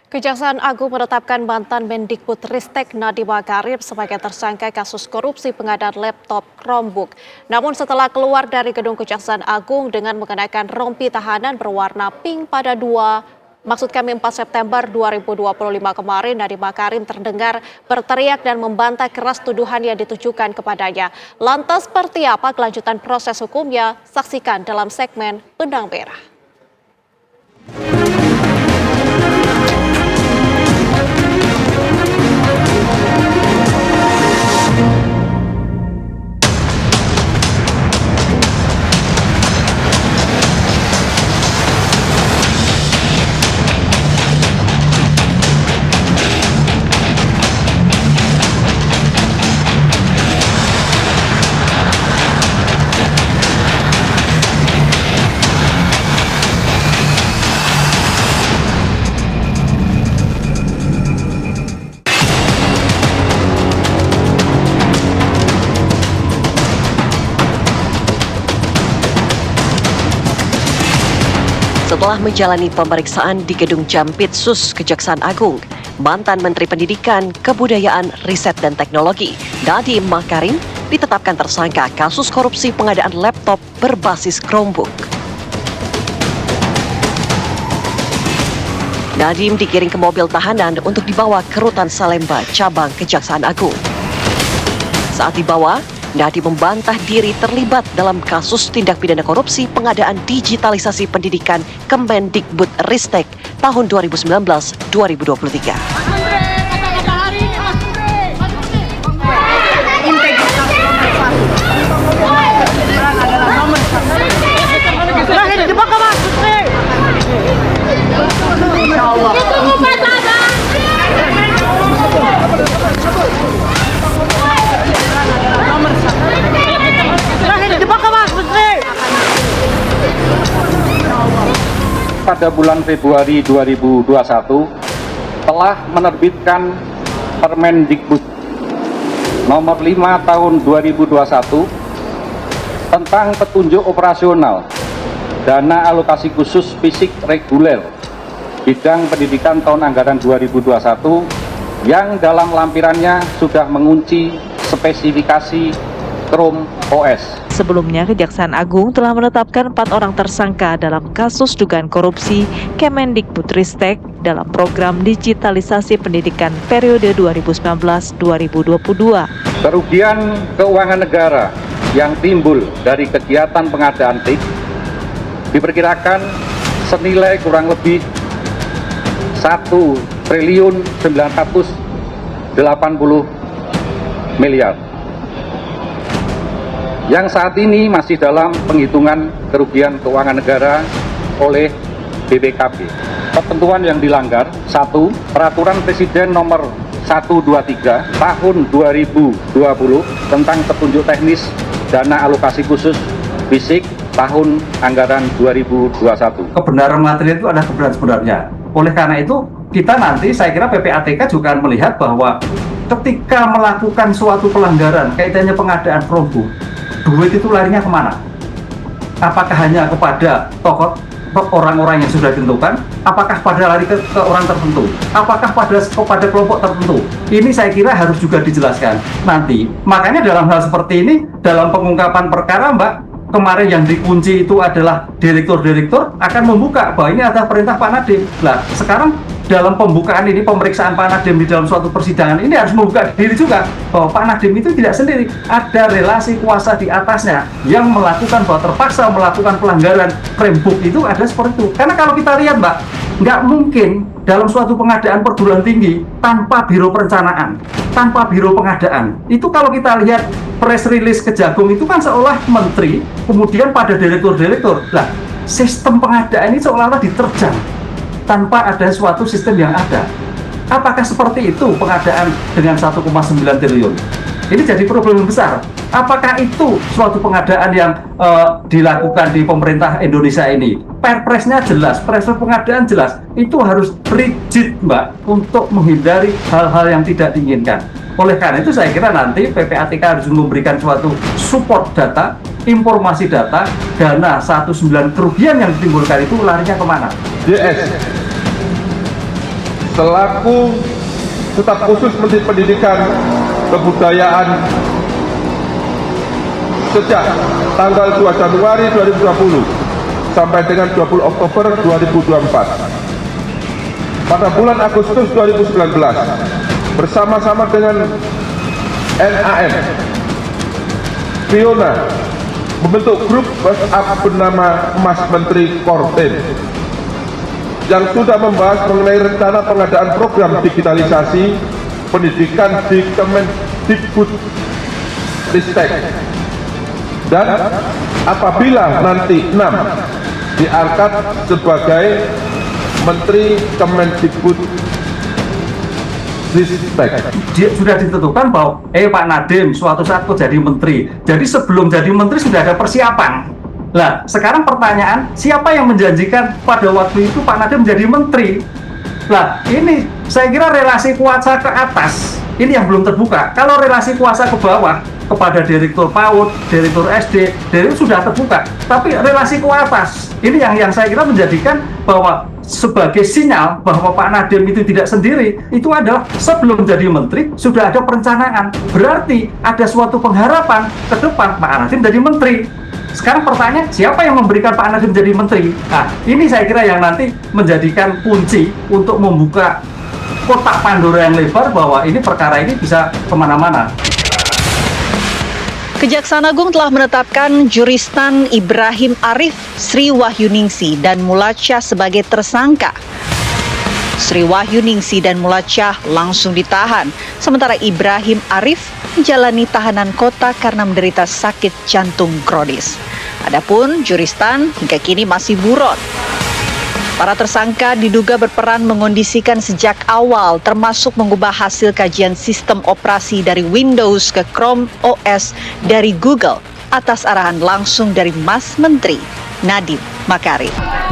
Kejaksaan Agung menetapkan mantan Mendikbudristek Nadiem Makarim sebagai tersangka kasus korupsi pengadaan laptop Chromebook. Namun setelah keluar dari gedung Kejaksaan Agung dengan mengenakan rompi tahanan berwarna pink pada 4 September 2025 kemarin, Nadiem Makarim terdengar berteriak dan membantah keras tuduhan yang ditujukan kepadanya. Lantas seperti apa kelanjutan proses hukumnya? Saksikan dalam segmen Benang Merah. Setelah menjalani pemeriksaan di Gedung Jampitsus Kejaksaan Agung, mantan Menteri Pendidikan, Kebudayaan, Riset dan Teknologi, Nadiem Makarim, ditetapkan tersangka kasus korupsi pengadaan laptop berbasis Chromebook. Nadiem digiring ke mobil tahanan untuk dibawa ke Rutan Salemba, Cabang Kejaksaan Agung. Saat dibawa, Nadiem membantah diri terlibat dalam kasus tindak pidana korupsi pengadaan digitalisasi pendidikan Kemendikbudristek tahun 2019-2023. Pada bulan Februari 2021 telah menerbitkan Permendikbud nomor 5 tahun 2021 tentang petunjuk operasional dana alokasi khusus fisik reguler bidang pendidikan tahun anggaran 2021 yang dalam lampirannya sudah mengunci spesifikasi Chrome OS. Sebelumnya, Kejaksaan Agung telah menetapkan 4 orang tersangka dalam kasus dugaan korupsi Kemendikbudristek dalam program digitalisasi pendidikan periode 2019-2022. Kerugian keuangan negara yang timbul dari kegiatan pengadaan TIK diperkirakan senilai kurang lebih 1.980 miliar. Yang saat ini masih dalam penghitungan kerugian keuangan negara oleh BPKP. Ketentuan yang dilanggar: 1. Peraturan Presiden nomor 123 tahun 2020 tentang petunjuk teknis dana alokasi khusus fisik tahun anggaran 2021. Kebenaran materi itu adalah kebenaran sebenarnya. Oleh karena itu, kita nanti, saya kira PPATK juga akan melihat bahwa ketika melakukan suatu pelanggaran kaitannya pengadaan Chromebook, duit itu larinya kemana? Apakah hanya kepada tokoh orang-orang yang sudah ditentukan? Apakah pada lari ke orang tertentu? Apakah kepada kelompok tertentu? Ini saya kira harus juga dijelaskan nanti. Makanya dalam hal seperti ini, dalam pengungkapan perkara, Mbak, kemarin yang dikunci itu adalah direktur-direktur akan membuka bahwa ini adalah perintah Pak Nadiem. Nah, sekarang dalam pembukaan ini, pemeriksaan Pak Nadiem di dalam suatu persidangan ini harus membuka diri juga bahwa Pak Nadiem itu tidak sendiri, ada relasi kuasa di atasnya yang melakukan bahwa terpaksa melakukan pelanggaran Chromebook itu ada seperti itu. Karena kalau kita lihat, Mbak, nggak mungkin dalam suatu pengadaan perguruan tinggi tanpa biro perencanaan, tanpa biro pengadaan. Itu kalau kita lihat press release Kejagung itu kan seolah menteri, kemudian pada direktur-direktur. Nah, sistem pengadaan ini seolah-olah diterjang tanpa ada suatu sistem yang ada. Apakah seperti itu pengadaan dengan 1,9 triliun? Ini jadi problem besar. Apakah itu suatu pengadaan yang dilakukan di pemerintah Indonesia ini? Perpresnya jelas, perpres pengadaan jelas. Itu harus rigid, Mbak, untuk menghindari hal-hal yang tidak diinginkan. Oleh karena itu saya kira nanti PPATK harus memberikan suatu support data, informasi data, dana 19 kerugian yang ditimbulkan itu larinya kemana? Yes. selaku Staf Khusus Menteri Pendidikan Kebudayaan sejak tanggal 2 Januari 2020 sampai dengan 20 Oktober 2024. Pada bulan Agustus 2019, bersama-sama dengan NAM, Fiona membentuk grup WhatsApp bernama Mas Menteri Korten yang sudah membahas mengenai rencana pengadaan program digitalisasi pendidikan di Kemendikbudristek. Dan apabila nanti 6 diangkat sebagai Menteri Kemendikbudristek, Sudah ditentukan bahwa Pak Nadiem suatu saat kok jadi menteri. Jadi sebelum jadi menteri sudah ada persiapan. Lah, sekarang pertanyaan, siapa yang menjanjikan pada waktu itu Pak Nadiem menjadi menteri? Lah, ini saya kira relasi kuasa ke atas ini yang belum terbuka. Kalau relasi kuasa ke bawah kepada Direktur PAUD, Direktur SD, itu sudah terbuka. Tapi relasi ke atas ini yang saya kira menjadikan bahwa sebagai sinyal bahwa Pak Nadiem itu tidak sendiri, itu adalah sebelum jadi menteri sudah ada perencanaan. Berarti ada suatu pengharapan ke depan Pak Nadiem jadi menteri. Sekarang pertanyaan, siapa yang memberikan Pak Nadiem jadi menteri? Nah, ini saya kira yang nanti menjadikan kunci untuk membuka kotak Pandora yang lebar bahwa ini perkara ini bisa kemana-mana. Kejaksaan Agung telah menetapkan Juristan Ibrahim Arif, Sri Wahyuningsi, dan Mulacah sebagai tersangka. Sri Wahyuningsi dan Mulacah langsung ditahan, sementara Ibrahim Arif menjalani tahanan kota karena menderita sakit jantung kronis. Adapun Juristan hingga kini masih buron. Para tersangka diduga berperan mengondisikan sejak awal, termasuk mengubah hasil kajian sistem operasi dari Windows ke Chrome OS dari Google atas arahan langsung dari Mas Menteri Nadiem Makarim.